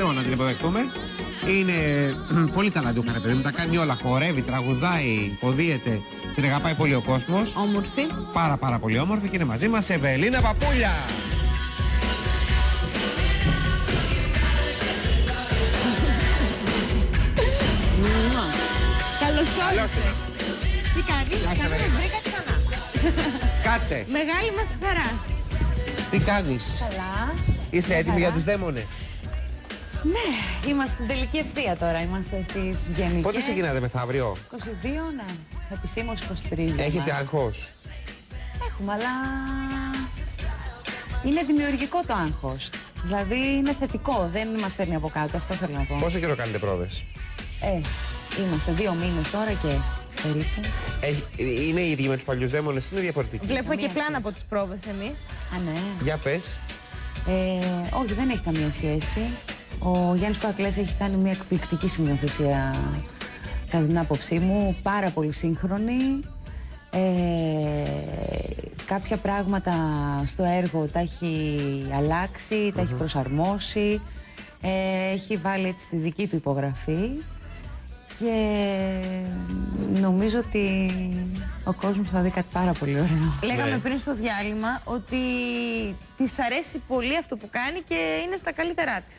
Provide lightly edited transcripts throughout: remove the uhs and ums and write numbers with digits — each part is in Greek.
Θεό να την υποδεχτούμε. Είναι πολύ ταλαντούχα, ρε παιδί μου. Τα κάνει όλα. Χορεύει, τραγουδάει, ποδίεται. Την αγαπάει πολύ ο κόσμος. Όμορφη. Πάρα πολύ όμορφη και είναι μαζί μας Ευελίνα Παπούλια. Καλώς όρισες. Τι κάνεις? Καλά, βρήκα ξανά. Κάτσε. Μεγάλη μας χαρά. Τι κάνεις? Καλά. Είσαι έτοιμη για τους δαίμονες? Ναι, είμαστε στην τελική ευθεία τώρα. Είμαστε στις γενικές. Πότε ξεκινάτε, μεθαύριο? 22, ναι. Επισήμως 23. Έχετε άγχος? Έχουμε, αλλά είναι δημιουργικό το άγχος. Δηλαδή είναι θετικό, δεν μας παίρνει από κάτω, αυτό θέλω να πω. Πόσο καιρό κάνετε πρόβες? Είμαστε 2 μήνες τώρα και περίπου. Είναι οι ίδιοι με τους παλιούς δαίμονες, είναι διαφορετικοί? Βλέπουμε και Καμία πλάνα σχέση. από τις πρόβες εμείς. Α, ναι. Για πες. Όχι, δεν έχει καμία σχέση. Ο Γιάννης Παρακλές έχει κάνει μια εκπληκτική σκηνοθεσία, κατά την άποψή μου, πάρα πολύ σύγχρονη. Κάποια πράγματα στο έργο τα έχει αλλάξει, τα έχει προσαρμόσει, έχει βάλει έτσι τη δική του υπογραφή και νομίζω ότι ο κόσμος θα δει κάτι πάρα πολύ ωραίο. Λέγαμε πριν στο διάλειμμα ότι της αρέσει πολύ αυτό που κάνει και είναι στα καλύτερά της.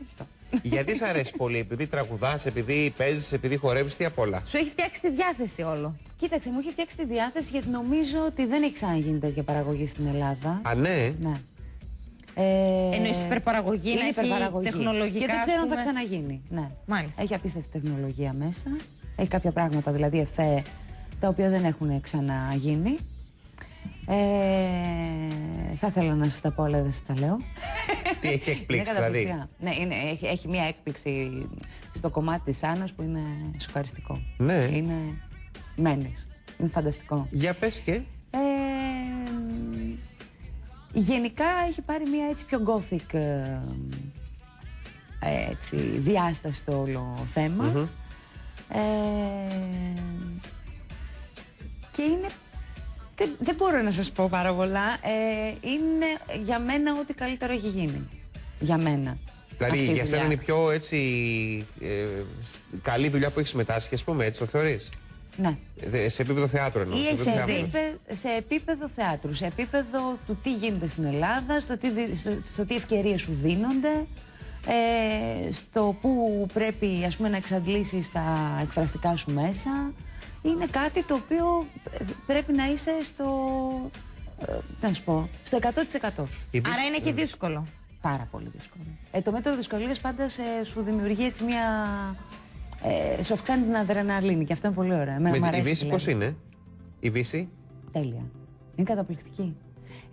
Ευχαριστώ. Γιατί σ' αρέσει πολύ, επειδή τραγουδάς, επειδή παίζεις, επειδή χορεύεις, τι απ' όλα? Σου έχει φτιάξει τη διάθεση όλο. Κοίταξε, μου έχει φτιάξει τη διάθεση γιατί νομίζω ότι δεν έχει ξαναγίνει τέτοια παραγωγή στην Ελλάδα. Α, ναι. Ναι. Εννοείς υπερπαραγωγή, είναι να έχει υπερπαραγωγή. τεχνολογικά, Και δεν ας ξέρω αν θα πούμε. ξαναγίνει. Ναι. Μάλιστα. Έχει απίστευτη τεχνολογία μέσα. Έχει κάποια πράγματα, δηλαδή εφέ, τα οποία δεν έχουν ξαναγίνει. Θα ήθελα να σας τα πω, αλλά δεν σας τα λέω. Τι έχει εκπλήξει Είναι δηλαδή? καταπληκτικά. Ναι, έχει μια έκπληξη στο κομμάτι της Άννας που είναι σοκαριστικό. Ναι. Είναι μένεις. Είναι φανταστικό. Για πες και. Γενικά έχει πάρει μια έτσι πιο gothic έτσι, διάσταση στο όλο θέμα. Και είναι... Δεν μπορώ να σας πω πάρα πολλά. Είναι για μένα ό,τι καλύτερο έχει γίνει. Για μένα. Δηλαδή Αυτή η για σένα δουλειά. είναι η πιο έτσι καλή δουλειά που έχεις συμμετάσχει, ας πούμε, έτσι το θεωρείς? Ναι. Σε επίπεδο θεάτρου εννοώ. Ή επίπεδο έχεις θεάτρου. δει. Σε επίπεδο θεάτρου, σε επίπεδο του τι γίνεται στην Ελλάδα, στο τι ευκαιρίες σου δίνονται, στο που πρέπει, ας πούμε, να εξαντλήσεις τα εκφραστικά σου μέσα. Είναι κάτι το οποίο πρέπει να είσαι στο, να σου πω, στο 100% σου. Άρα είναι και δύσκολο. Πάρα πολύ δύσκολο. Το μέτρο δυσκολίας πάντα σου δημιουργεί έτσι μια... σου αυξάνει την αδρεναλίνη και αυτό είναι πολύ ωραίο. Μ' Η αρέσει, Βύση πώς δηλαδή. είναι? Η Βύση? Τέλεια. Είναι καταπληκτική.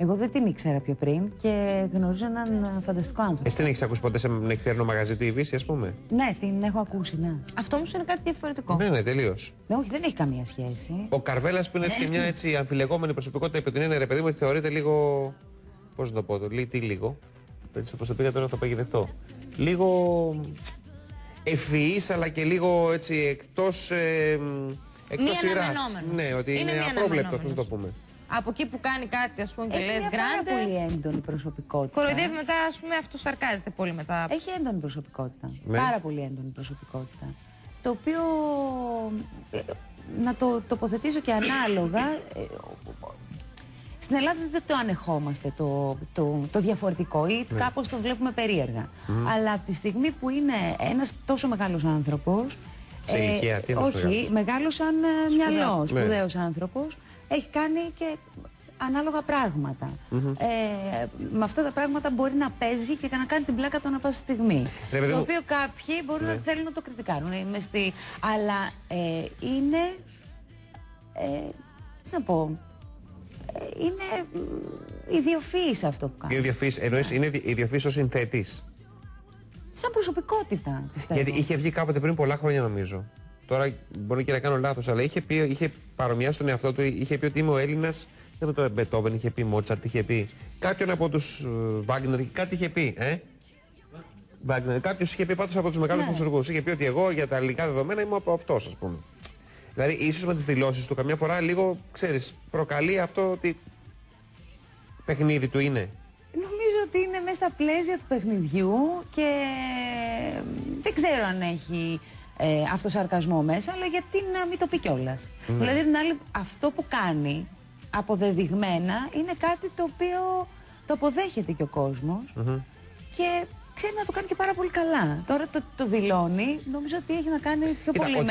Εγώ δεν την ήξερα πιο πριν και γνωρίζω έναν φανταστικό άνθρωπο. Εσύ την έχεις ακούσει ποτέ σε νεκτέρνο μαγαζί τη Βύση, ας πούμε? Ναι, την έχω ακούσει, ναι. Αυτό όμως είναι κάτι διαφορετικό. Ναι, τελείως. Ναι, όχι, δεν έχει καμία σχέση. Ο Καρβέλας που είναι έτσι και μια έτσι αμφιλεγόμενη προσωπικότητα, επί την έννοια, ρε παιδί μου, ότι θεωρείται λίγο. Πώς να το πω, τι λίγο. Έτσι όπως το πήγα τώρα θα παγιδευτώ. Λίγο ευφυής, αλλά και λίγο έτσι εκτός σειράς. αναμενόμενο. Ναι, ότι Είναι είναι μη απρόβλεπτος, πώς να το αναμενόμενος. πούμε. Από εκεί που κάνει κάτι, ας πούμε, και Έχει λες μια πάρα γκράντε. πολύ έντονη προσωπικότητα. Κοροϊδεύει μετά, ας πούμε, αυτοσαρκάζεται πολύ μετά. Έχει έντονη προσωπικότητα. Ναι. Πάρα πολύ έντονη προσωπικότητα. Το οποίο, να το τοποθετήσω και ανάλογα, στην Ελλάδα δεν το ανεχόμαστε το διαφορετικό ή κάπως το βλέπουμε περίεργα. Αλλά από τη στιγμή που είναι ένας τόσο μεγάλος άνθρωπος, Σε ηλικία, τι εννοείς όχι, μεγάλος? μεγάλος σαν μυαλό, σπουδαίος άνθρωπος, έχει κάνει και ανάλογα πράγματα. Με αυτά τα πράγματα μπορεί να παίζει και να κάνει την πλάκα του ανά πάσα στιγμή. Ρε, παιδί Το μου. οποίο κάποιοι μπορεί να θέλουν να το κριτικάρουν. Αλλά είναι. Τι να πω. Είναι ιδιοφυής αυτό που κάνει. Εννοείς είναι ιδιοφυής ως συνθέτης? Σαν προσωπικότητα, πιστεύω. Γιατί είχε βγει κάποτε πριν πολλά χρόνια, νομίζω. Τώρα μπορεί και να κάνω λάθος, αλλά είχε παρομοιάσει τον εαυτό του, είχε πει ότι είμαι ο Έλληνας. Δεν με το Μπετόβεν, είχε πει Μότσαρτ, είχε πει. Κάποιον από τους Βάγκνερ, κάτι είχε πει. Κάποιος είχε πει πάντως από τους μεγάλους μουσουργούς. Είχε πει ότι εγώ για τα ελληνικά δεδομένα είμαι από αυτός, ας πούμε. Δηλαδή, ίσως με τις δηλώσεις του, καμιά φορά λίγο, ξέρεις, προκαλεί αυτό ότι παιχνίδι του είναι. Νομίζω ότι είναι μέσα στα πλαίσια του παιχνιδιού και δεν ξέρω αν έχει αυτοσαρκασμό μέσα, αλλά γιατί να μην το πει κιόλας. Δηλαδή, την άλλη, αυτό που κάνει αποδεδειγμένα είναι κάτι το οποίο το αποδέχεται και ο κόσμος και ξέρει να το κάνει και πάρα πολύ καλά. Τώρα το δηλώνει, νομίζω ότι έχει να κάνει πιο πολύ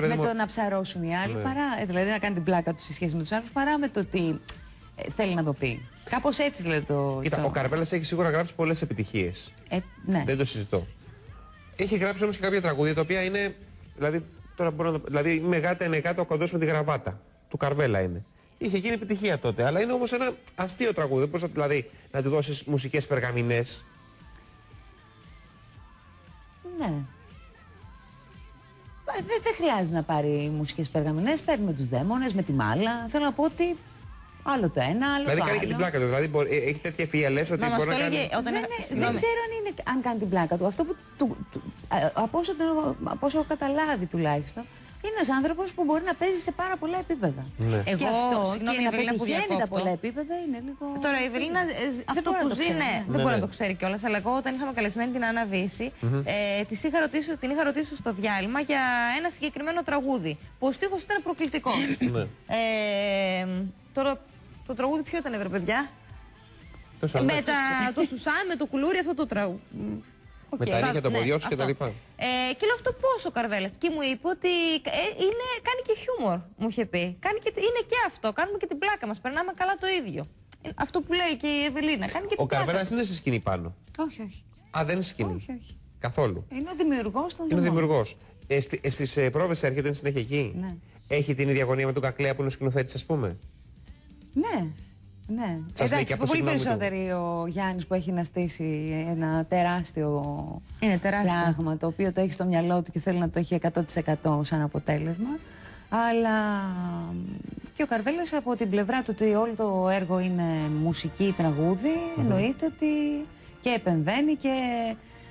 με το να ψαρώσουν οι άλλοι, παρά, δηλαδή να κάνει την πλάκα του σε σχέση με τους άλλους, παρά με το ότι θέλει να το πει. Κάπως έτσι δηλαδή το. Κοίτα, ο Καρβέλας έχει σίγουρα γράψει πολλές επιτυχίες. Ναι. Δεν το συζητώ. Έχει γράψει όμως και κάποια τραγούδια τα οποία είναι. Δηλαδή, τώρα μπορώ να το. Δηλαδή, με γάτα είναι κάτω, ο κοντός με τη γραβάτα. Του Καρβέλα είναι. Είχε γίνει επιτυχία τότε. Αλλά είναι όμως ένα αστείο τραγούδι. Πώς δηλαδή να του δώσεις μουσικές περγαμηνές. Ναι. Δεν χρειάζεται να πάρει μουσικές περγαμηνές. Παίρνει τους δαίμονες, με τη μάλα. Θέλω να πω ότι άλλο το ένα, άλλο δηλαδή το κάνει άλλο. και την πλάκα του. Δηλαδή έχει τέτοια ευφυΐα, λες ότι μπορεί να κάνει. Δεν ξέρω αν κάνει την πλάκα του. Αυτό που από όσο έχω καταλάβει τουλάχιστον, είναι ένας άνθρωπος που μπορεί να παίζει σε πάρα πολλά επίπεδα. Ναι. Και αυτό και να πετυχαίνει τα πολλά επίπεδα είναι λίγο. Τώρα η Ευελίνα αυτό που ζει, δεν μπορεί να το ξέρει κιόλας. Αλλά εγώ όταν είχαμε καλεσμένη την Άννα Βύση, την είχα ρωτήσει στο διάλειμμα για ένα συγκεκριμένο τραγούδι. Που ο στίχος ήταν προκλητικός. Τώρα το τραγούδι ποιο ήταν, βρε παιδιά? Με το Σουσάν, με το κουλούρι, αυτό το τραγούδι. Με τα ρίχνια των ποδιών σου και τα λοιπά. Και λέω αυτό πώς ο Καρβέλας. Και μου είπε ότι κάνει και χιούμορ, μου είχε πει. Είναι και αυτό. Κάνουμε και την πλάκα μας. Περνάμε καλά το ίδιο. Αυτό που λέει και η Ευελίνα. Κάνει και ο Καρβέλας είναι σε σκηνή πάνω. Όχι, όχι. Α, δεν είναι σε σκηνή. Όχι, όχι. Καθόλου. Είναι ο δημιουργός των Είναι ο δημιουργός. Στις πρόβες έρχεται, είναι συνέχεια εκεί. Ναι. Έχει την ίδια αγωνία με τον Κακλέα που είναι ο σκηνοθέτης, ας πούμε. Ναι. Ναι. Εντάξει, πολύ περισσότεροι ο Γιάννης που έχει να στήσει ένα τεράστιο πράγμα το οποίο το έχει στο μυαλό του και θέλει να το έχει 100% σαν αποτέλεσμα. Αλλά και ο Καρβέλας από την πλευρά του ότι όλο το έργο είναι μουσική, τραγούδι, εννοείται ότι και επεμβαίνει και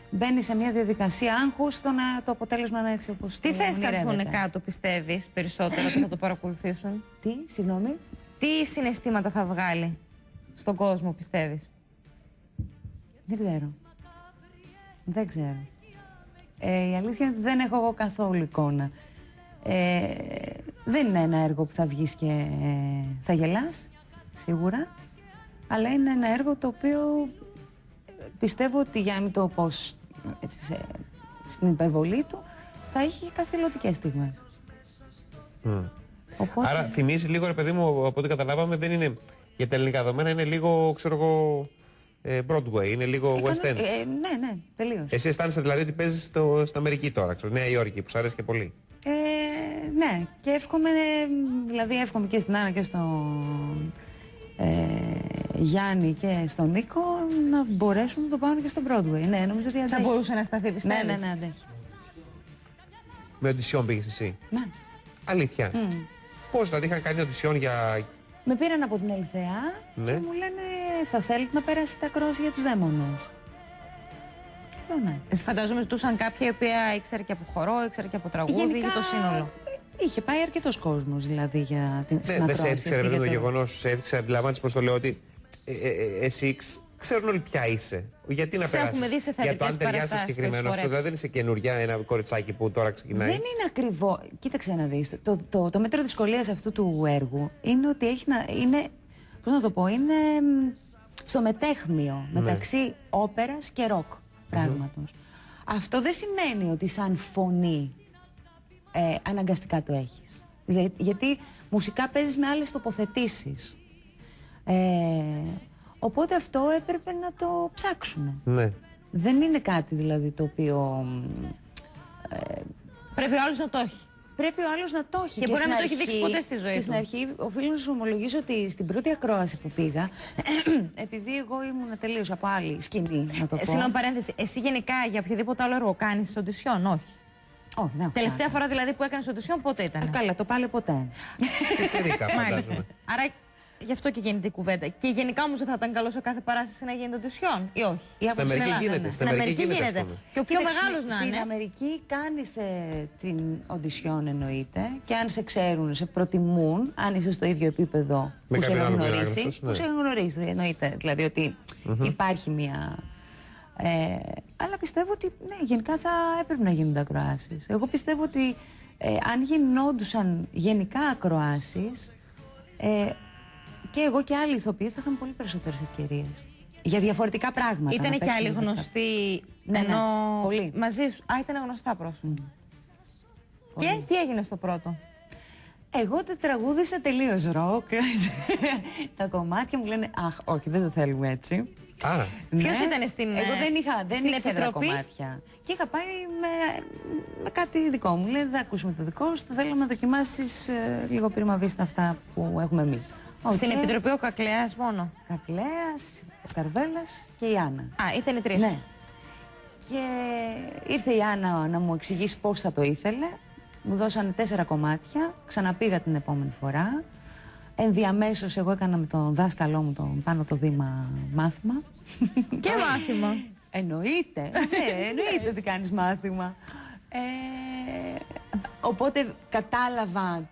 μπαίνει σε μια διαδικασία άγχους στο το αποτέλεσμα να έτσι όπως τι θες θα έρθουν κάτω, πιστεύεις, περισσότερο ότι θα το παρακολουθήσουν? Τι, συγγνώμη? Τι συναισθήματα θα βγάλει στον κόσμο, πιστεύεις? Δεν ξέρω. Δεν ξέρω. Η αλήθεια είναι ότι δεν έχω εγώ καθόλου εικόνα. Δεν είναι ένα έργο που θα βγεις και θα γελάς, σίγουρα. Αλλά είναι ένα έργο το οποίο πιστεύω ότι για να μην το πω στην υπερβολή του, θα έχει καθηλωτικές στιγμές. Οπότε... Άρα θυμίζει λίγο, ρε παιδί μου, από ό,τι καταλάβαμε, δεν είναι για τα ελληνικά δεδομένα, είναι λίγο, ξέρω εγώ, Broadway, είναι λίγο West End. Ναι, τελείως. Εσύ αισθάνεσαι δηλαδή ότι παίζεις στην Αμερική τώρα, ξέρω, Νέα Υόρκη, που σου αρέσει και πολύ. Ναι, και εύχομαι και στην Άννα και στον Γιάννη και στον Νίκο να μπορέσουν να το πάνε και στο Broadway. Ναι, νομίζω ότι αντέχει. Θα μπορούσε να σταθεί, πιστεύεις? Ναι, αντέχει. Με οντισιόν πήγες εσύ? Ναι. Αλήθεια. Πώς, δηλαδή είχαν κάνει οντισιόν για... Με πήραν από την Ελθέα και μου λένε θα θέλετε να περάσετε ακρόαση για τους δαίμονες. Ναι. Φαντάζομαι ζητούσαν κάποια η οποία ήξερε και από χορό, ήξερε και από τραγούδι ή το σύνολο. Είχε πάει αρκετός κόσμος δηλαδή για την ακρόαση. Δεν σε έδειξε το γεγονός, σε έδειξε, αντιλαμβάνεσαι πώς το λέω, ότι εσύ ξέρουν όλοι ποια είσαι. Γιατί να περάσεις για το αν ταιριάζει το συγκεκριμένο. Δηλαδή δεν είσαι καινούρια, ένα κοριτσάκι που τώρα ξεκινάει. Δεν είναι ακριβό. Κοίταξε να δεις. Το μέτρο δυσκολίας αυτού του έργου είναι ότι είναι, πώς να το πω, είναι στο μετέχμιο μεταξύ όπερας και ροκ πράγματος. Αυτό δεν σημαίνει ότι σαν φωνή αναγκαστικά το έχεις. Γιατί μουσικά παίζεις με άλλες τοποθετήσεις. Οπότε αυτό έπρεπε να το ψάξουμε. Ναι. Δεν είναι κάτι δηλαδή το οποίο... πρέπει ο άλλος να το έχει. Πρέπει ο άλλος να το έχει. Και μπορεί να μην το έχει δείξει ποτέ στη ζωή του. Στην αρχή οφείλω να σου ομολογήσω ότι στην πρώτη ακρόαση που πήγα, επειδή εγώ ήμουν τελείως από άλλη σκηνή, να το πω. Συγγνώμη, παρένθεση. Εσύ γενικά για οποιοδήποτε άλλο έργο κάνεις οντισιόν? Όχι. Όχι, δεν έχω τελευταία φορά δηλαδή που έκανες οντισιόν πότε ήταν? Καλά, το πάλι ποτέ. Πιτσιρίκα, φαντάζομαι. Άρα γι' αυτό και γίνεται η κουβέντα. Και γενικά όμως δεν θα ήταν καλό σε κάθε παράσταση να γίνεται οντισιόν ή όχι? Στην Αμερική γίνεται. Στην Αμερική γίνεται. Και ο πιο μεγάλος να είναι. Στην Αμερική κάνεις την οντισιόν εννοείται. Και αν σε ξέρουν, σε προτιμούν, αν είσαι στο ίδιο επίπεδο που σε έχουν γνωρίσει. Που σε έχουν γνωρίσει, εννοείται. Δηλαδή ότι υπάρχει μια... αλλά πιστεύω ότι ναι, γενικά θα έπρεπε να γίνονται ακροάσεις. Εγώ πιστεύω ότι αν γινόντουσαν γενικά ακροάσεις, και εγώ και άλλοι ηθοποιοί θα είχαν πολύ περισσότερες ευκαιρίες. Για διαφορετικά πράγματα. Ήτανε και άλλοι γνωστοί, ναι, ενώ πολύ. μαζί σου. Α, ήταν γνωστά πρόσωπα. Και τι έγινε στο πρώτο? Εγώ τα τραγούδισα τελείως ροκ. Τα κομμάτια μου λένε αχ, όχι, δεν το θέλουμε έτσι. Ποιος ήταν στην Εγώ δεν ήξερα επιτροπή? κομμάτια. Και είχα πάει με κάτι δικό μου. Λέει, δεν ακούσουμε το δικό σου, θέλαμε να δοκιμάσεις λίγο πρίμα βίστα αυτά που έχουμε εμείς. Στην Επιτροπή ο Κακλέας μόνο? Κακλέας, ο Καρβέλας και η Άννα. Α, ήταν οι τρεις. Ναι. Και ήρθε η Άννα να μου εξηγήσει πώς θα το ήθελε. Μου δώσανε 4 κομμάτια, ξαναπήγα την επόμενη φορά. Ενδιαμέσως εγώ έκανα με τον δάσκαλό μου τον Πάνο το Δήμα μάθημα. Και μάθημα. Εννοείται, εννοείται ότι κάνεις μάθημα. Οπότε κατάλαβα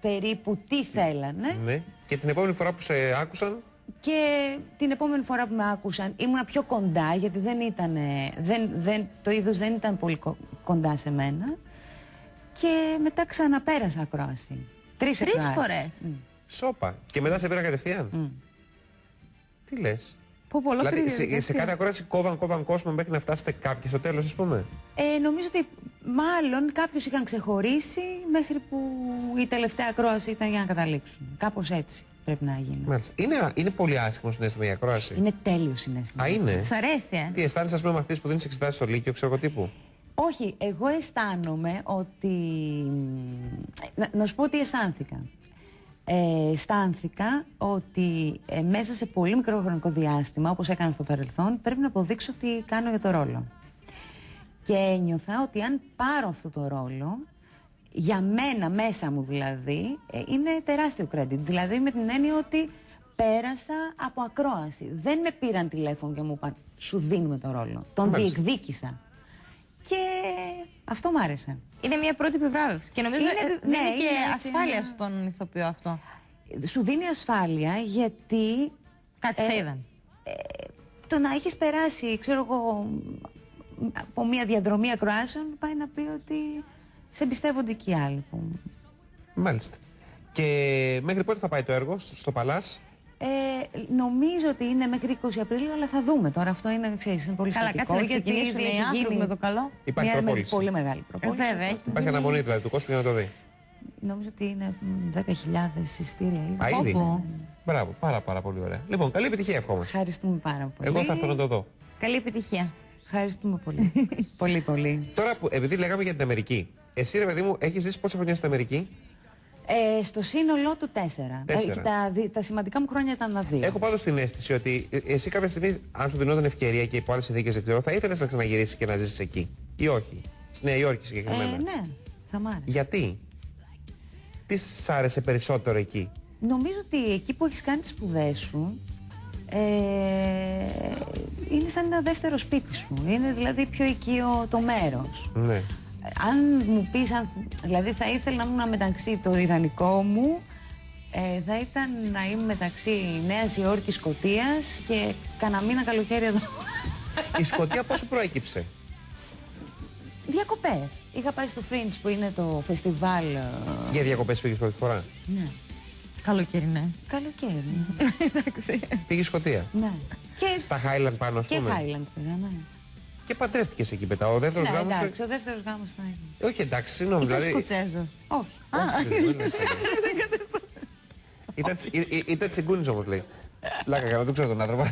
περίπου τι θέλανε. Ναι. Και την επόμενη φορά που σε άκουσαν? Και την επόμενη φορά που με άκουσαν ήμουνα πιο κοντά, γιατί το είδος δεν ήταν πολύ κοντά σε μένα. Και μετά ξαναπέρασα ακρόαση. 3 φορές. Σόπα. Και μετά σε πήρα κατευθείαν. Τι λες? Δηλαδή σε κάθε ακρόαση κόβαν κόσμο μέχρι να φτάσετε κάποιοι στο τέλος, ας πούμε? Νομίζω ότι μάλλον κάποιους είχαν ξεχωρίσει μέχρι που η τελευταία ακρόαση ήταν για να καταλήξουν. Κάπως έτσι πρέπει να γίνει. Μάλιστα. Είναι πολύ άσχημο συναίσθημα η ακρόαση? Είναι τέλειο συναίσθημα. Α, είναι? Σ' αρέσει, Τι αισθάνεσαι, ας πούμε, μαθητής που δίνεις εξετάσεις στο Λύκειο, ξέρω εγώ τύπου? Όχι, εγώ αισθάνομαι ότι... Να σου πω τι αισθάνθηκα. Αισθάνθηκα ότι μέσα σε πολύ μικρό χρονικό διάστημα, όπως έκανα στο παρελθόν, πρέπει να αποδείξω τι κάνω για το ρόλο. Και ένιωθα ότι αν πάρω αυτό το ρόλο, για μένα, μέσα μου δηλαδή, είναι τεράστιο credit. Δηλαδή με την έννοια ότι πέρασα από ακρόαση. Δεν με πήραν τηλέφωνο και μου είπαν σου δίνουμε το ρόλο. Τον διεκδίκησα. Και αυτό μ' άρεσε. Είναι μια πρώτη επιβράβευση και νομίζω δίνει και ασφάλεια έτσι, στον ηθοποιό αυτό. Σου δίνει ασφάλεια γιατί... Κάτι σε είδαν. Το να έχεις περάσει, ξέρω εγώ, από μια διαδρομή ακροάσεων, πάει να πει ότι σε εμπιστεύονται και οι άλλοι. Μάλιστα. Και μέχρι πότε θα πάει το έργο στο Παλάς? Νομίζω ότι είναι μέχρι 20 Απριλίου, αλλά θα δούμε τώρα. Αυτό είναι, ξέρεις, είναι πολύ Καλά, σημαντικό. κάτσε να ξεκινήσουν οι άνθρωποι με το καλό. Υπάρχει προπόληση. Πολύ μεγάλη προπόληση. Βέβαια. Υπάρχει αναμονή δηλαδή του κόσμου για να το δει. Νομίζω ότι είναι 10.000 εισιτήρια. Α, ήδη. Μπράβο, πάρα πολύ ωραία. Λοιπόν, καλή επιτυχία ευχόμαστε. Ευχαριστούμε πάρα πολύ. Εγώ θα έρθω να το δω. Καλή επιτυχία. Ευχαριστούμε πολύ. πολύ, πολύ. Τώρα που, επειδή λέγαμε για την Αμερική, εσύ ρε παιδί μου, έχεις ζήσει πόσα χρόνια στην Αμερική? Στο σύνολό του 4. Τα σημαντικά μου χρόνια ήταν 2. Έχω πάντως την αίσθηση ότι εσύ κάποια στιγμή, αν σου δινόταν ευκαιρία και υπό άλλες συνθήκες, δεν ξέρω, θα ήθελες να ξαναγυρίσεις και να ζήσεις εκεί. Ή όχι? Στη Νέα Υόρκη συγκεκριμένα. Ναι, θα μ' άρεσε. Γιατί? Τι σ' άρεσε περισσότερο εκεί? Νομίζω ότι εκεί που έχεις κάνει τις σπουδές σου, είναι σαν ένα δεύτερο σπίτι σου. Είναι δηλαδή πιο οικείο το μέρος. Ναι. Αν μου πεις, δηλαδή θα ήθελα να ήμουν μεταξύ, το ιδανικό μου θα ήταν να είμαι μεταξύ Νέας Υόρκης, Σκωτίας και κανένα μήνα καλοκαίρι εδώ. Η Σκωτία πώς σου προέκυψε? Διακοπές. Είχα πάει στο Fringe που είναι το φεστιβάλ. Για διακοπές πήγες πρώτη φορά? Ναι. Καλοκαίρι, ναι. Καλοκαίρι. Εντάξει. Πήγες Σκωτία? Ναι. Και στα Highland πάνω, ας και πούμε? Highland πήγα, ναι. Και παντρεύτηκες εκεί μετά. Ο δεύτερος γάμος. Εντάξει, ο δεύτερος γάμος θα είναι. Όχι, εντάξει, συγγνώμη. Ήταν Δηλαδή... Σκοτσέζος. Όχι. Ήταν τσιγκούνης όμως, λέει. Λάκα κάνω, δεν ξέρω τον άνθρωπο.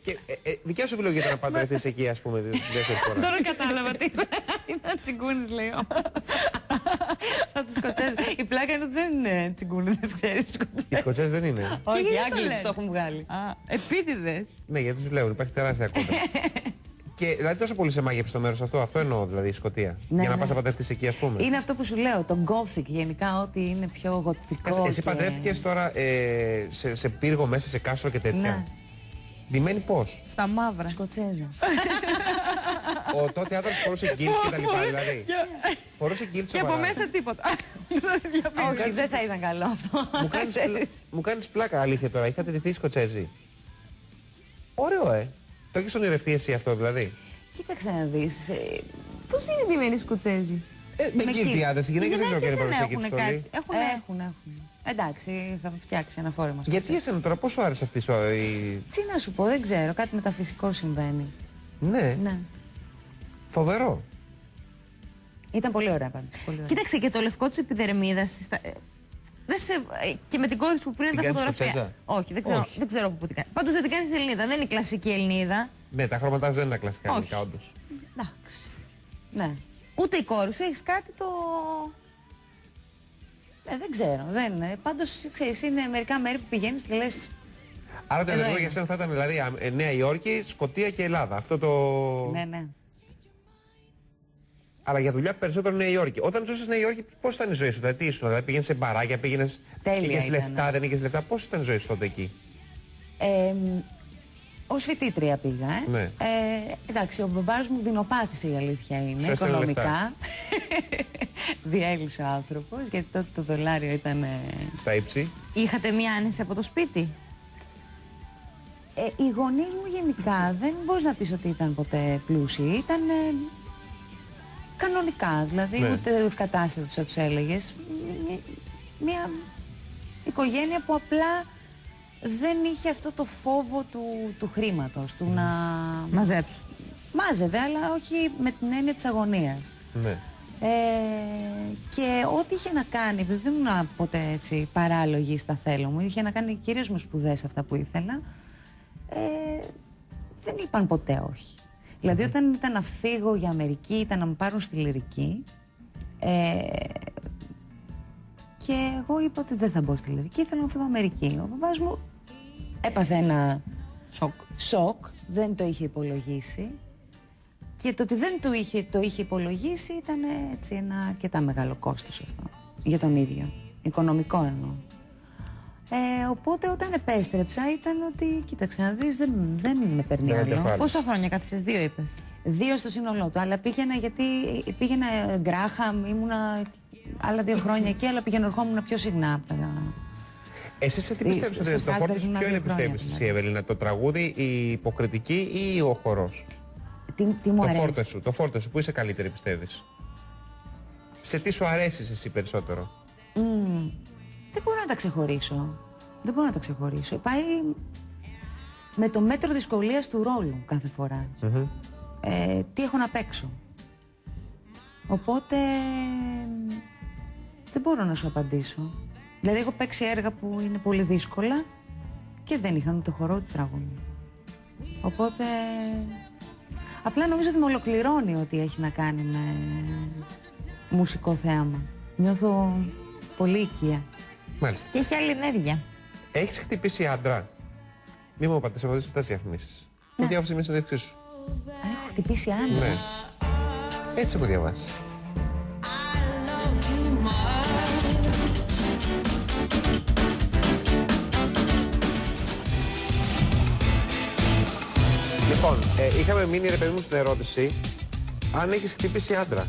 Και δικιά σου επιλογή ήταν να παντρευτείς εκεί, ας πούμε, τη δεύτερη φορά? Τώρα κατάλαβα τι ήταν τσιγκούνης, λέει. Σαν τους Σκοτσέζους. Η πλάκα είναι ότι δεν είναι τσιγκούνιδες, ξέρεις. Οι Σκοτσέζοι δεν είναι. Όχι, οι γιατί το Άγγλοι λένε? το έχουν βγάλει. Επίτηδες. Ναι, γιατί τους λέω, υπάρχει τεράστια κόντρα. Και δηλαδή τόσο πολύ σε μάγεψε το μέρος αυτό, αυτό εννοώ δηλαδή η Σκωτία. Ναι, για να ναι. πας να παντρευτείς εκεί, ας πούμε. Είναι αυτό που σου λέω, το gothic γενικά, ότι είναι πιο γοτθικό. Εσύ παντρεύτηκες τώρα σε πύργο μέσα, σε κάστρο και τέτοια. Ναι. Ντυμένη πώς? Στα μαύρα. Σκοτσέζα. Ο τότε άντρας φορούσε γκίλτ και τα λοιπά, δηλαδή. Φορούσε γκίλτ Και σοβαρά. από μέσα τίποτα. Όχι, δεν θα ήταν καλό αυτό. Μου κάνεις πλάκα, αλήθεια τώρα. Είχατε ντυθεί Σκοτσέζοι? Ωραίο, Το έχεις ονειρευτεί εσύ αυτό δηλαδή? Κοίταξε να δεις. Πώς είναι ντυμένοι Σκοτσέζοι? Με guilty άντρες, οι γυναίκες δεν ξέρω ποια είναι η παραδοσιακή της στολή. Έχουν. Εντάξει, θα φτιάξει ένα φόρεμα. Γιατί εσένα τώρα, πώς σου άρεσε αυτή η... Τι να σου πω, δεν ξέρω. Κάτι μεταφυσικό συμβαίνει. Ναι. Φοβερό. Ήταν πολύ ωραία πάντως. Πολύ ωραία. Κοίταξε και το λευκό της επιδερμίδας. Και με την κόρη σου που πριν τα φωτογραφία. Όχι, δεν ξέρω που την κάνει. Πάντως δεν την κάνει Ελληνίδα. Δεν είναι η κλασική Ελληνίδα. Ναι, τα χρώματά σου δεν είναι τα κλασικά ελληνικά, όντως. Εντάξει. Ναι. Ούτε η κόρη σου, έχεις κάτι το. Δεν ξέρω. Πάντως ξέρεις, είναι μερικά μέρη που πηγαίνεις και λες. Άρα το ιδανικό για σένα θα ήταν δηλαδή Νέα Υόρκη, Σκωτία και Ελλάδα. Αυτό το. Ναι. Αλλά για δουλειά περισσότερο Νέα Υόρκη. Όταν ζούσες Νέα Υόρκη, πώς ήταν η ζωή σου? Δηλαδή, τι ήσουν, δηλαδή πήγαινες σε μπαράκια, πήγαινες. Είχες λεφτά, δεν είχες λεφτά. Πώς ήταν η ζωή σου τότε εκεί? Ως φοιτήτρια πήγα. Ναι. Εντάξει, ο μπαμπάς μου δεινοπάθησε, η αλήθεια είναι. Οικονομικά. Διέλυσε ο άνθρωπος, γιατί τότε το δολάριο ήταν. Στα ύψη. Είχατε μία άνεση από το σπίτι? Οι γονείς μου γενικά δεν μπορείς να πεις ότι ήταν ποτέ πλούσιοι. Ήταν κανονικά, δηλαδή ούτε ευκατάστατος θα τους έλεγες. Μια οικογένεια που απλά δεν είχε αυτό το φόβο του χρήματος, του να μαζέψουν. Μάζευε, αλλά όχι με την έννοια της αγωνίας. Ναι. Και ό,τι είχε να κάνει, επειδή δεν ήμουν ποτέ έτσι παράλογη στα θέλω μου, είχε να κάνει κυρίως με σπουδές αυτά που ήθελα, δεν είπαν ποτέ όχι. Δηλαδή όταν ήταν να φύγω για Αμερική, ήταν να με πάρουν στη Λυρική, και εγώ είπα ότι δεν θα μπω στη Λυρική, ήθελα να φύγω Αμερική. Ο μπαμπάς μου έπαθε ένα σοκ, δεν το είχε υπολογίσει. Και το ότι δεν το είχε υπολογίσει ήταν έτσι ένα αρκετά μεγάλο κόστος αυτό. Για τον ίδιο. Οικονομικό εννοώ. Οπότε όταν επέστρεψα ήταν ότι, κοίταξε να δεις, δεν με παίρνει άλλο. Πόσα χρόνια κάθισες? 2 είπες? 2 στο σύνολό του. Αλλά πήγαινα γιατί πήγαινα Γκράχαμ, ήμουνα άλλα 2 χρόνια εκεί, αλλά ερχόμουν πιο συχνά. Εσύ τι πιστεύεις ότι είναι το φόρτο σου? Ποιο είναι, πιστεύεις εσύ, Ευελίνα, το τραγούδι, η υποκριτική ή ο χορός? Τι μου αρέσει? Το φόρτε σου, που είσαι καλύτερη, πιστεύεις? Σε τι σου αρέσεις εσύ περισσότερο? Δεν μπορώ να τα ξεχωρίσω. Πάει με το μέτρο δυσκολίας του ρόλου κάθε φορά. Τι έχω να παίξω. Οπότε δεν μπορώ να σου απαντήσω. Δηλαδή έχω παίξει έργα που είναι πολύ δύσκολα και δεν είχαν ούτε χορό ούτε τραγούδι. Οπότε απλά νομίζω ότι με ολοκληρώνει ό,τι έχει να κάνει με μουσικό θέαμα. Νιώθω πολύ οικία. Μάλιστα. Και έχει άλλη ενέργεια. Έχεις χτυπήσει άντρα? Μη μου πατήσεις, έχω δει σε διαφημίσεις. Μου διάβασε μια συνέντευξή σου. Αν έχω χτυπήσει άντρα? Ναι. Έτσι έχω διαβάσει. Λοιπόν, είχαμε μείνει, ρε παιδί μου, στην ερώτηση αν έχεις χτυπήσει άντρα.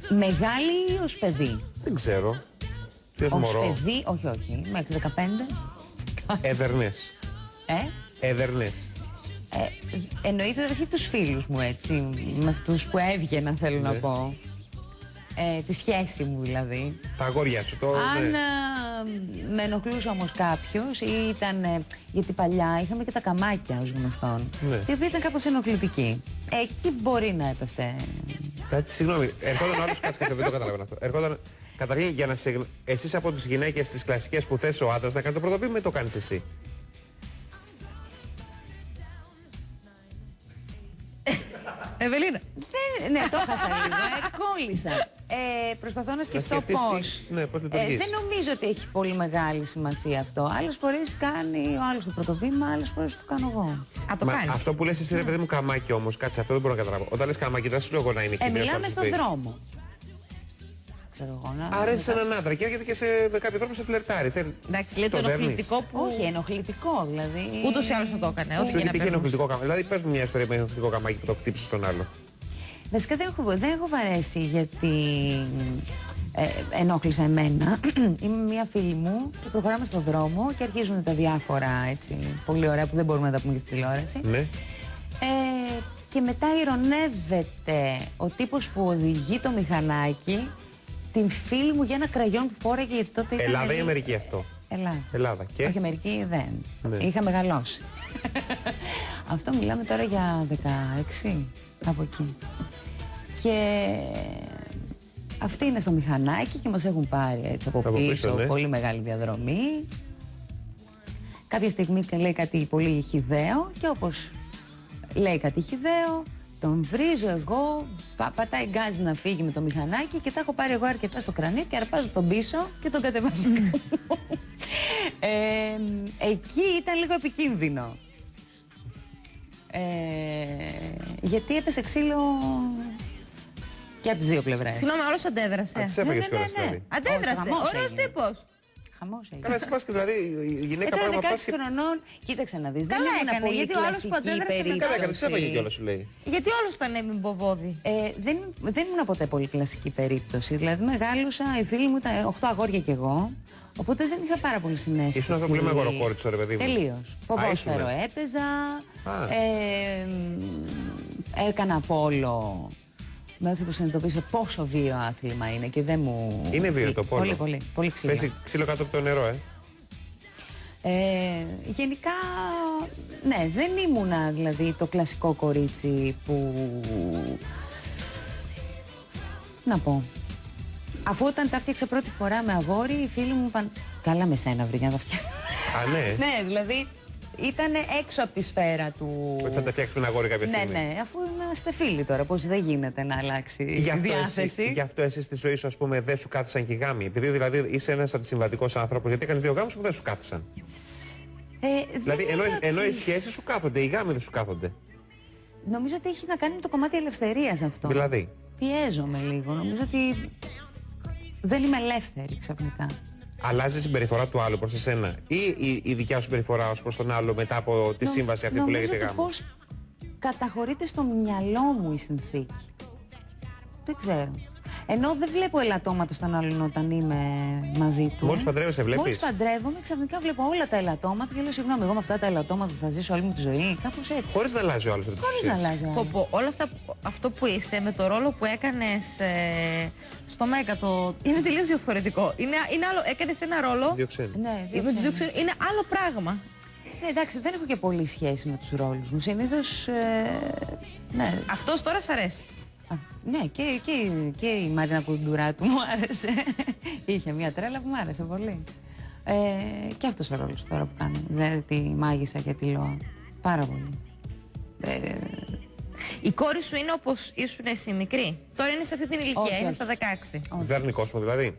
Μεγάλη ή ως παιδί? Δεν ξέρω. Ποιος μωρό? Ως παιδί, όχι, μέχρι 15. Έδερνες. Έδερνες. Εννοείται όχι τους φίλους μου, έτσι, με αυτούς που έβγαινα, θέλω να πω. Τη σχέση μου δηλαδή. Τα αγόρια σου, Αν με ενοχλούσε όμως κάποιος ή ήταν. Γιατί παλιά είχαμε και τα καμάκια ως γνωστόν. Ναι. Η οποία ήταν κάπως ενοχλητική. Εκεί μπορεί να έπεφτε. Συγγνώμη, ερχόταν ο άλλος, κάτσε, δεν το καταλαβαίνω αυτό. Ερχόταν, καταρχήν, για να σε. Εσείς από τις γυναίκες τις κλασικές που θες ο άντρας να κάνει το πρώτο βήμα ή το κάνεις εσύ? Ευελίνα. Ναι, το χάσα λίγο. Κόλλησα. Προσπαθώ να σκεφτώ πώς. Ναι, πώς λειτουργείς. Δεν νομίζω ότι έχει πολύ μεγάλη σημασία αυτό. Άλλες φορές κάνει ο άλλος το πρώτο βήμα, άλλες φορές το κάνω εγώ. Το κάνεις. Αυτό που λες εσύ, ρε παιδί μου, καμάκι όμως, κάτσε, αυτό δεν μπορώ να καταλάβω. Όταν λες καμάκι, δεν σου λέω εγώ να είναι χημία. Μιλάμε στον δρόμο. Αρέσει σε έναν άντρα και έρχεται και με κάποιο τρόπο σε φλερτάρει. Εντάξει, λέει το ενοχλητικό που. Όχι, ενοχλητικό δηλαδή. Ούτως ή άλλως θα το έκανε. Σου είχε τύχει ενοχλητικό καμάκι. Δηλαδή, πες μου μια ιστορία με ενοχλητικό καμάκι που το χτύψεις στον άλλο. Βασικά δεν έχω βαρέσει γιατί ενόχλησε εμένα. Είμαι μια φίλη μου και προχωράμε στον δρόμο και αρχίζουν τα διάφορα έτσι, πολύ ωραία που δεν μπορούμε να τα πούμε και στη τηλεόραση. Ναι. Και μετά ηρωνεύεται ο τύπος που οδηγεί το μηχανάκι την φίλη μου για ένα κραγιόν που φόραγε, γιατί τότε ήταν. Ελλάδα ή Αμερική αυτό? Ελλάδα. Και? Όχι, Αμερική δεν. Ναι. Είχα μεγαλώσει. Αυτό μιλάμε τώρα για 16, από εκεί. Και αυτοί είναι στο μηχανάκι και μας έχουν πάρει έτσι από πίσω, ναι. Πολύ μεγάλη διαδρομή. Κάποια στιγμή λέει κάτι πολύ χυδαίο και όπως λέει κάτι χυδαίο, τον βρίζω εγώ, πατάει γκάζι να φύγει με το μηχανάκι και τα έχω πάρει εγώ αρκετά στο κρανίο και αρπάζω τον πίσω και τον κατεβάζω. Εκεί ήταν λίγο επικίνδυνο. Γιατί έπεσε ξύλο και από τις δύο πλευρές. Συγγνώμη, όλος αντέδρασε. Τις έφαγες κιόλας δηλαδή. Αντέδρασε, ωραίος τύπος. Χαμός έγινε. Καλά, εσύ πας και δηλαδή η γυναίκα Τώρα πράγμα 16 πας και... χρονών, κοίταξε να δεις, δεν Καλά ήμουν έκανε, πολύ γιατί ο άλλος που κλασική αντέδρασε περίπτωση. Καλά έκανε, τις έφαγε κιόλας σου λέει. Γιατί όλος τον έμεινε μποβόδι. Δεν ήμουν ποτέ πολύ κλασική περίπτωση. Δηλαδή μεγάλωσα, οι φίλοι μου ήταν 8 αγόρια κι εγώ, οπότε δεν είχα πάρα πολύ συνέστηση. Ήσουν αυτό που λέμε αγοροκόριτσο, ρε παιδί μου. Τελείως. Ποδόσφαιρο έπαιζα, έκανα πόλο. Μέχρι που συνειδητοποίησα πόσο βίαιο άθλημα είναι και δεν μου... Είναι βίαιο το πόλο. Πολύ ξύλο. Πέσει ξύλο κάτω από το νερό, Γενικά, ναι, δεν ήμουνα δηλαδή το κλασικό κορίτσι που... Να πω. Αφού όταν τα φτιάξα πρώτη φορά με αγόρι, οι φίλοι μου είπαν καλά με σένα βρήκε να τα φτιάξω. Α, ναι. Ναι, δηλαδή ήταν έξω από τη σφαίρα του... Ότι θα τα φτιάξει με ένα αγόρι κάποια στιγμή. Ναι, αφού είμαστε φίλοι τώρα, πώς δεν γίνεται να αλλάξει η διάθεση. Γι' αυτό εσύ στη ζωή σου, ας πούμε, δεν σου κάθισαν και οι γάμοι. Επειδή δηλαδή είσαι ένας αντισυμβατικός άνθρωπος, γιατί έκανες 2 γάμους που δεν σου κάθισαν. Δηλαδή, ενώ οι σχέσεις σου κάθονται, οι γάμοι δεν σου κάθονται. Νομίζω ότι έχει να κάνει με το κομμάτι ελευθερίας αυτό. Δηλαδή. Πιέζομαι λίγο. Νομίζω ότι δεν είμαι ελεύθερη ξαφνικά. Αλλάζει η συμπεριφορά του άλλου προς εσένα ή η δικιά σου συμπεριφορά ως προς τον άλλο μετά από τη σύμβαση αυτή που λέγεται γάμο? Νομίζω ότι πώς καταχωρείται στο μυαλό μου η συνθήκη. Δεν ξέρω. Ενώ δεν βλέπω ελαττώματα στον άλλον όταν είμαι μαζί του. Μόλις παντρεύεσαι, βλέπεις? Μόλις παντρεύομαι, ξαφνικά βλέπω όλα τα ελαττώματα και λέω συγγνώμη, εγώ με αυτά τα ελαττώματα θα ζήσω όλη μου τη ζωή. Κάπως έτσι. Χωρίς να αλλάζει ο άλλος. Χωρίς να αλλάζει ο άλλος. Όλα αυτά, αυτό που είσαι, με το ρόλο που έκανες στο Μέγκα, είναι τελείως διαφορετικό. Έκανες ένα ρόλο. Ναι, με τους δύο είναι άλλο πράγμα. Ναι, εντάξει, δεν έχω και πολύ σχέση με τους ρόλους μου. Συνήθως. Ναι. Αυτός τώρα σ' αρέσει. Ναι, και η Μαρίνα Κουντουράτου μου άρεσε. Είχε μια τρέλα που μου άρεσε πολύ. Και αυτός ο ρόλος τώρα που κάνω. Δηλαδή τη μάγισσα και τη Λόα. Πάρα πολύ. Η κόρη σου είναι όπως ήσουν εσύ μικρή. Τώρα είναι σε αυτή την ηλικία, όχι, είναι όχι. στα 16. Δέρνει κόσμο δηλαδή.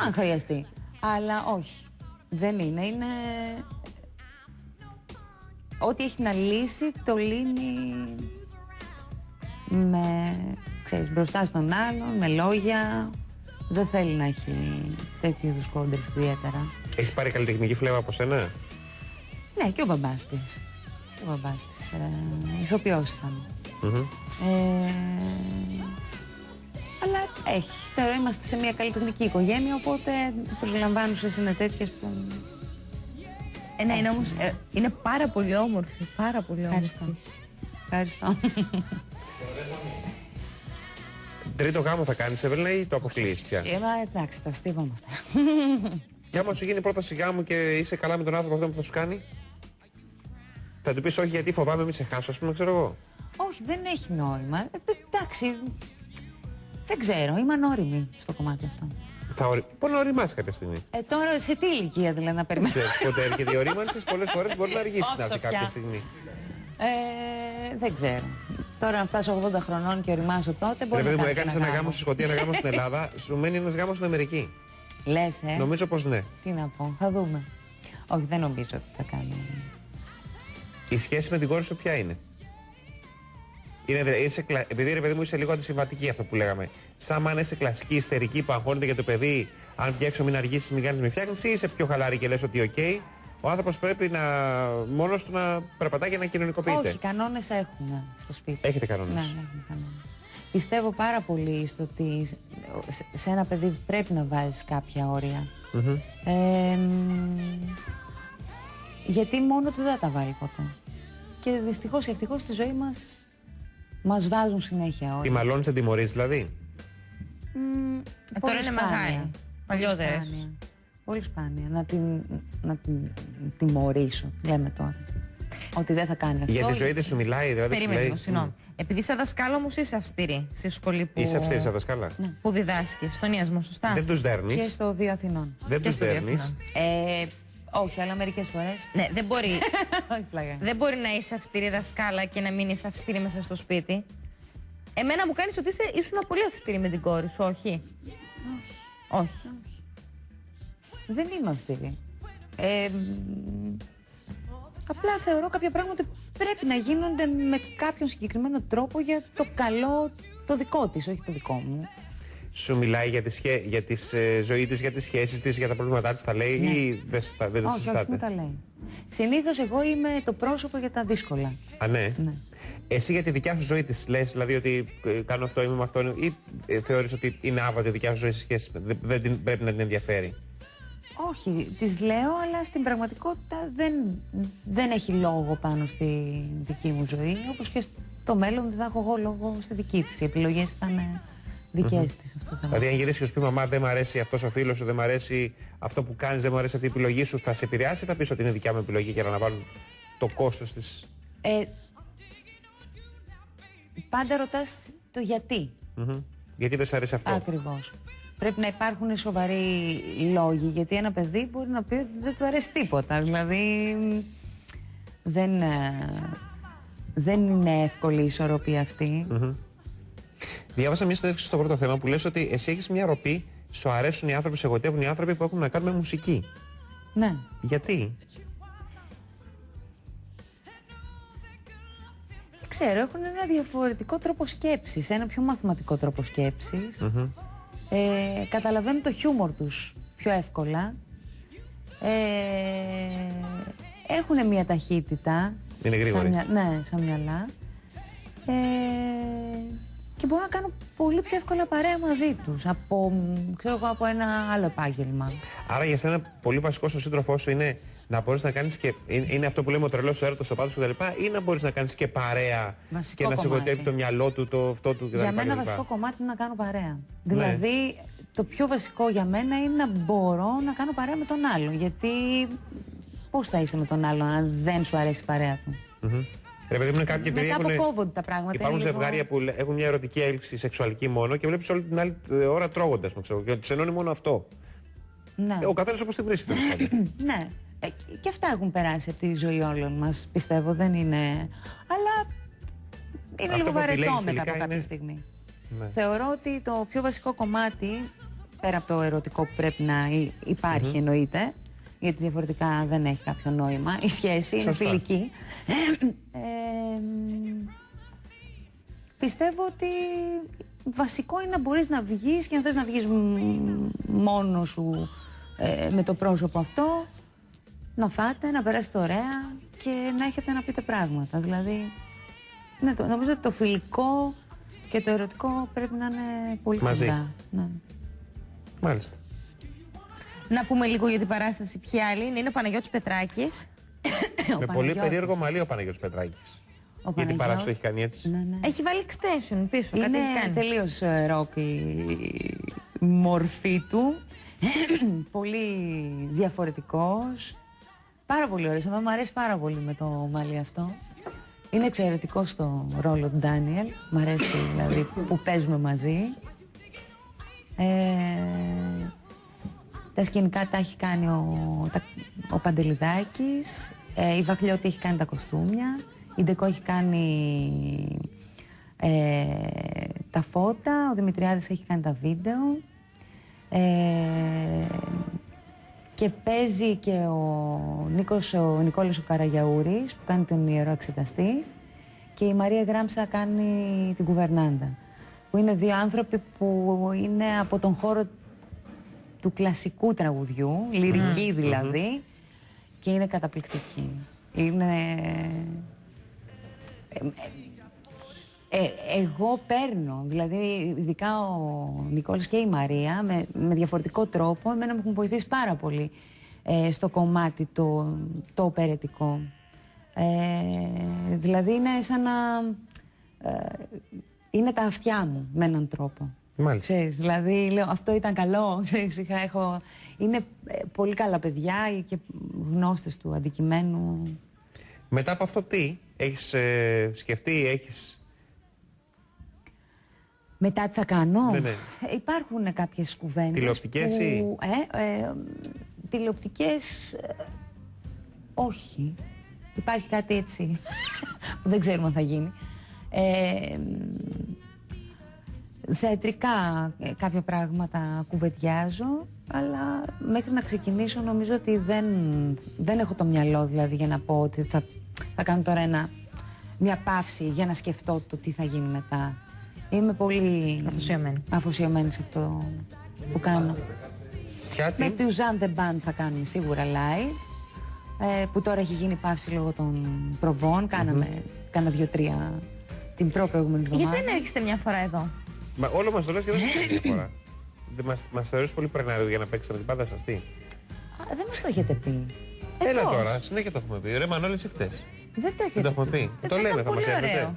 Αν χρειαστεί. Αλλά όχι. Δεν είναι. Είναι. Ό,τι έχει να λύσει, το λύνει ξέρεις, μπροστά στον άλλον, με λόγια. Δεν θέλει να έχει τέτοιου είδους κόντρες ιδιαίτερα. Έχει πάρει καλλιτεχνική φλέβα από σένα? Ναι, και ο μπαμπάς της. Ηθοποιός ήταν. Αλλά έχει. Τώρα είμαστε σε μια καλλιτεχνική οικογένεια, οπότε προσλαμβάνουσες είναι τέτοιες που... Ναι, είναι όμως, είναι πάρα πολύ όμορφη, πάρα πολύ όμορφη. Ευχαριστώ. Τρίτο γάμο θα κάνεις, Εύελνα, ή το αποκλείεις πια? Εντάξει, τα στίβομαστε. Και άμα σου γίνει πρόταση γάμου και είσαι καλά με τον άνθρωπο αυτό που θα σου κάνει, θα του πεις όχι γιατί φοβάμαι μη σε χάσω, ας πούμε, ξέρω εγώ? Όχι, δεν έχει νόημα. Εντάξει, δεν ξέρω, είμαι ανώριμη στο κομμάτι αυτό. Μπορεί να οριμάσει κάποια στιγμή. Τώρα σε τι ηλικία δηλαδή να περιμένω? Ξέρεις πότε έρχεται η ορίμανση, πολλές φορές μπορεί να αργήσει να έρθει κάποια στιγμή. Δεν ξέρω. Τώρα να φτάσω 80 χρονών και οριμάσω τότε μπορεί να μου κάνω έκανες ένα γάμο στη Σκωτία, ένα γάμο στην Ελλάδα, σου μένει ένας γάμος στην Αμερική. Λες, Νομίζω πως ναι. Τι να πω, θα δούμε. Όχι, δεν νομίζω ότι θα κάνω. Η σχέση με την κόρη σου ποια είναι? Επειδή ρε παιδί μου είσαι λίγο αντισυμβατική αυτό που λέγαμε. Σαν μάνα είσαι κλασική, ιστερική που αγχώνεται για το παιδί, αν βγει έξω μην αργήσεις, μην κάνεις, μην φτιάχνεις, ή είσαι πιο χαλαρή και λες ότι OK, ο άνθρωπος πρέπει μόνος του να περπατάει και να κοινωνικοποιείται? Όχι, κανόνες έχουμε στο σπίτι. Έχετε κανόνες? Ναι, έχουμε κανόνες. πιστεύω πάρα πολύ στο ότι σε ένα παιδί πρέπει να βάζεις κάποια όρια. Γιατί μόνο του δεν τα βάλει ποτέ. Και δυστυχώς ή ευτυχώς στη ζωή μας βάζουν συνέχεια όρια. Τη μαλώνεις, δεν τιμωρείς δηλαδή? Τώρα είναι μεγάλη. Παλιότερες. Πολύ σπάνια. Να την τιμωρήσω, λέμε τώρα. Ότι δεν θα κάνει αυτό. Για τη ζωή της σου μιλάει, δηλαδή? Περίμενε, συγγνώμη. Επειδή σαν δασκάλα όμως είσαι αυστηρή στη σχολή που. Είσαι αυστηρή σαν δασκάλα. Που διδάσκεις, στον Ιασμό, σωστά? Δεν τους δέρνεις. Και στο Δύο Αθηνών. Δεν τους δέρνεις. Όχι, αλλά μερικές φορές. Ναι, δεν μπορεί. Δεν μπορεί να είσαι αυστηρή δασκάλα και να μην είσαι αυστηρή μέσα στο σπίτι. Εμένα μου κάνεις ότι ήσουν πολύ αυστηρή με την κόρη σου, όχι? Όχι. Δεν είμαι αυστηρή. Απλά θεωρώ κάποια πράγματα πρέπει να γίνονται με κάποιον συγκεκριμένο τρόπο για το καλό το δικό της, όχι το δικό μου. Σου μιλάει για τη ζωή της, για τις σχέσεις της, για τα προβλήματά της, τα λέει ή δεν τα συζητάτε? Όχι, δεν τα λέει. Συνήθως εγώ είμαι το πρόσωπο για τα δύσκολα. Α, ναι. Εσύ για τη δικιά σου ζωή της λες, δηλαδή ότι κάνω αυτό, είμαι με αυτό, ή θεωρείς ότι είναι άβατη η δικιά σου ζωή σε σχέση, δεν πρέπει να την ενδιαφέρει? Όχι, τις λέω, αλλά στην πραγματικότητα δεν έχει λόγο πάνω στη δική μου ζωή, όπως και στο μέλλον δεν θα έχω εγώ λόγο στη δική της. Οι επιλογές ήταν δικές της. Δηλαδή, αν γυρίσει και σου πει μαμά, δεν μ' αρέσει αυτός ο φίλος σου, δεν μ' αρέσει αυτό που κάνεις, δεν μ' αρέσει αυτή η επιλογή σου, θα σε επηρεάσει ή θα πεις ότι είναι δικιά μου επιλογή και να αναβάλουν το κόστος της? Πάντα ρωτάς το γιατί. Γιατί δεν σε αρέσει αυτό? Ακριβώς. Πρέπει να υπάρχουν σοβαροί λόγοι, γιατί ένα παιδί μπορεί να πει ότι δεν του αρέσει τίποτα. Δηλαδή, δεν είναι εύκολη η ισορροπία αυτή. Διάβασα μια συνέντευξη στο πρώτο θέμα που λες ότι εσύ έχεις μια ροπή, σου αρέσουν οι άνθρωποι, σε εγωιτεύουν οι άνθρωποι που έχουν να κάνουν με μουσική. Ναι. Γιατί? Δεν ξέρω, έχουν ένα διαφορετικό τρόπο σκέψης, ένα πιο μαθηματικό τρόπο σκέψης. Καταλαβαίνουν το χιούμορ τους πιο εύκολα. Έχουν μια ταχύτητα. Είναι γρήγοροι. Σαν μυαλά. Και μπορούν να κάνουν πολύ πιο εύκολα παρέα μαζί τους από ένα άλλο επάγγελμα. Άρα για σένα πολύ βασικό στο σύντροφό σου είναι να μπορείς να κάνεις και. Είναι αυτό που λέμε ο τρελός ο έρωτας, το πάθος κτλ. Ή να μπορείς να κάνεις και παρέα βασικό και να σε εγωιτεύει το μυαλό του, το αυτό του κτλ. Για μένα βασικό κομμάτι είναι να κάνω παρέα. Δηλαδή το πιο βασικό για μένα είναι να μπορώ να κάνω παρέα με τον άλλο. Γιατί πώς θα είσαι με τον άλλο αν δεν σου αρέσει η παρέα του? Ρε παιδί μου, είναι κάποιοι επειδή αποκόβονται τα πράγματα. Υπάρχουν ζευγάρια που έχουν μια ερωτική έλξη σεξουαλική μόνο και βλέπεις όλη την άλλη ώρα τρώγοντας, και τους ενώνει μόνο αυτό. Ναι. Ο καθένας όπως τη βρίσκεται. Ναι. Και αυτά έχουν περάσει από τη ζωή όλων μας, πιστεύω. Δεν είναι. Αλλά είναι αυτό λίγο βαρετό μετά από είναι... κάποια στιγμή. Ναι. Θεωρώ ότι το πιο βασικό κομμάτι, πέρα από το ερωτικό που πρέπει να υπάρχει, εννοείται, γιατί διαφορετικά δεν έχει κάποιο νόημα. Η σχέση είναι φιλική. Πιστεύω ότι βασικό είναι να μπορείς να βγεις και αν θες να βγεις μόνος σου με το πρόσωπο αυτό, να φάτε, να περάσετε ωραία και να έχετε να πείτε πράγματα. Δηλαδή, ναι, νομίζω ότι το φιλικό και το ερωτικό πρέπει να είναι πολύ μαζί. κοντά. Ναι. Μάλιστα. Να πούμε λίγο για την παράσταση. Ποιοι άλλοι είναι? Ο Παναγιώτης Πετράκης. Με πολύ περίεργο μαλλί ο Παναγιώτης Πετράκης. Γιατί την παράσταση το έχει κάνει έτσι? Ναι. Έχει βάλει extension πίσω. Είναι τελείως rock η μορφή του. Πολύ διαφορετικός. Πάρα πολύ ωραίος. Μου αρέσει πάρα πολύ με το μαλλί αυτό. Είναι εξαιρετικό στο ρόλο του Ντάνιελ. Μ' αρέσει δηλαδή που παίζουμε μαζί. Τα σκηνικά τα έχει κάνει ο Παντελιδάκης. Η Βαχλιώτη έχει κάνει τα κοστούμια. Η Ντεκό έχει κάνει τα φώτα. Ο Δημητριάδης έχει κάνει τα βίντεο. Και παίζει και ο Νικόλας ο Καραγιαούρης που κάνει τον ιερό εξεταστή και η Μαρία Γράμψα κάνει την κουβερνάντα, που είναι δύο άνθρωποι που είναι από τον χώρο του κλασικού τραγουδιού, λυρική δηλαδή, και είναι καταπληκτική. Είναι... Εγώ παίρνο, δηλαδή ειδικά ο Νικόλας και η Μαρία, με διαφορετικό τρόπο, εμένα μου έχουν βοηθήσει πάρα πολύ στο κομμάτι το οπερετικό. Δηλαδή είναι σαν να... είναι τα αυτιά μου με έναν τρόπο. Μάλιστα. Ξέρεις, δηλαδή λέω αυτό ήταν καλό, ξέρεις, είναι πολύ καλά παιδιά και γνώστες του αντικειμένου. Μετά από αυτό τι, έχεις σκεφτεί, έχεις... Μετά τι θα κάνω. Ναι. Υπάρχουν κάποιες κουβέντες. Τηλεοπτικές ή... Τηλεοπτικές... όχι. Υπάρχει κάτι έτσι που δεν ξέρουμε αν θα γίνει. Θεατρικά κάποια πράγματα κουβεντιάζω, αλλά μέχρι να ξεκινήσω νομίζω ότι δεν έχω το μυαλό δηλαδή για να πω ότι θα κάνω τώρα μια παύση για να σκεφτώ το τι θα γίνει μετά. Είμαι πολύ αφοσιωμένη σε αυτό που κάνω. Κάτι? Με τη Ζαν The Band θα κάνουμε σίγουρα live, που τώρα έχει γίνει παύση λόγω των προβών. Κάνα 2-3 την προηγούμενη εβδομάδα. Γιατί δεν έρχεστε μια φορά εδώ? Όλο μας το λες και δεν σας μια φορά. Μας θεωρείς πολύ περνάδιο για να παίξετε με την πάντα σας, τι? Δεν μας το έχετε πει. Έλα τώρα, συνέχεια το έχουμε πει. Ρε Μανώλη, εσύ φταίς. Δεν το έχετε Δεν το έχουμε πει. Το λέμε, θα μας έρθετε.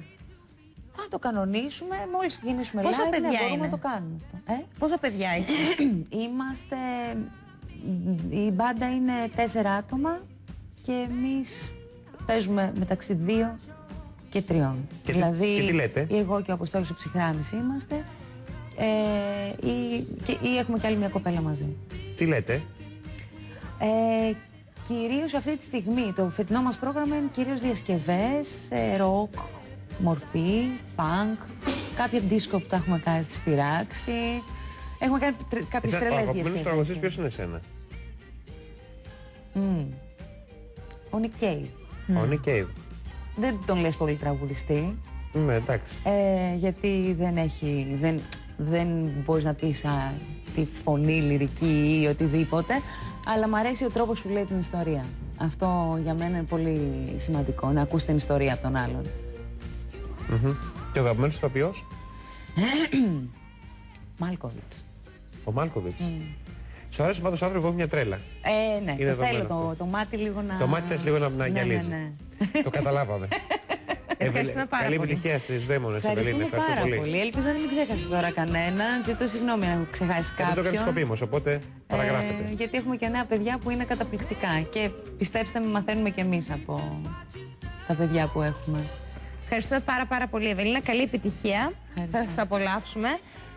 Θα το κανονίσουμε, μόλις ξεκινήσουμε Πόσα live, παιδιά μπορούμε είναι? να το κάνουμε αυτό. Πόσα παιδιά είστε? Είμαστε... Η μπάντα είναι 4 άτομα και εμείς παίζουμε μεταξύ 2 και 3. Και δηλαδή, τι λέτε? εγώ και ο Αποστόλης ο Ψυχράμης είμαστε, ή έχουμε κι άλλη μια κοπέλα μαζί. Τι λέτε? Κυρίως αυτή τη στιγμή, το φετινό μας πρόγραμμα είναι κυρίως διασκευές, ροκ, μορφή, punk, κάποια δίσκο που τα έχουμε κάνει πειράξει. Έχουμε κάνει κάποιες τρελές διασκευές. Ο αγαπημένος τραγουδιστής ποιος είναι εσένα? Ο Nick Cave. Ο Nick Cave. Δεν τον λες πολύ τραγουδιστή. Ναι, εντάξει. Γιατί δεν μπορείς να πεις τη φωνή, λυρική ή οτιδήποτε, αλλά μου αρέσει ο τρόπος που λέει την ιστορία. Αυτό για μένα είναι πολύ σημαντικό, να ακούς την ιστορία από τον άλλον. Και ο αγαπημένος ηθοποιός? Μάλκοβιτς. Ο Μάλκοβιτς. Σου άρεσε πάντως ο άνθρωπος που έχει μια τρέλα? Ναι, Είναι θέλω το μάτι λίγο να... Το μάτι θες λίγο να γυαλίζει. Ναι. Το καταλάβαμε. Ευχαριστούμε πάρα Καλή πολύ. επιτυχία στις δαίμονες, Ευελίνη. Ευχαριστούμε πάρα πολύ. Ελπίζω να μην ξέχασε τώρα κανέναν. Ζητώ συγγνώμη αν έχω ξεχάσει κάποιον. Δεν το κάνεις σκοπίμως, οπότε παραγράφετε. Γιατί έχουμε και νέα παιδιά που είναι καταπληκτικά. Και πιστέψτε με, μαθαίνουμε κι εμείς από τα παιδιά που έχουμε. Ευχαριστούμε πάρα πολύ, Ευελίνα. Καλή επιτυχία. Θα σας απολαύσουμε.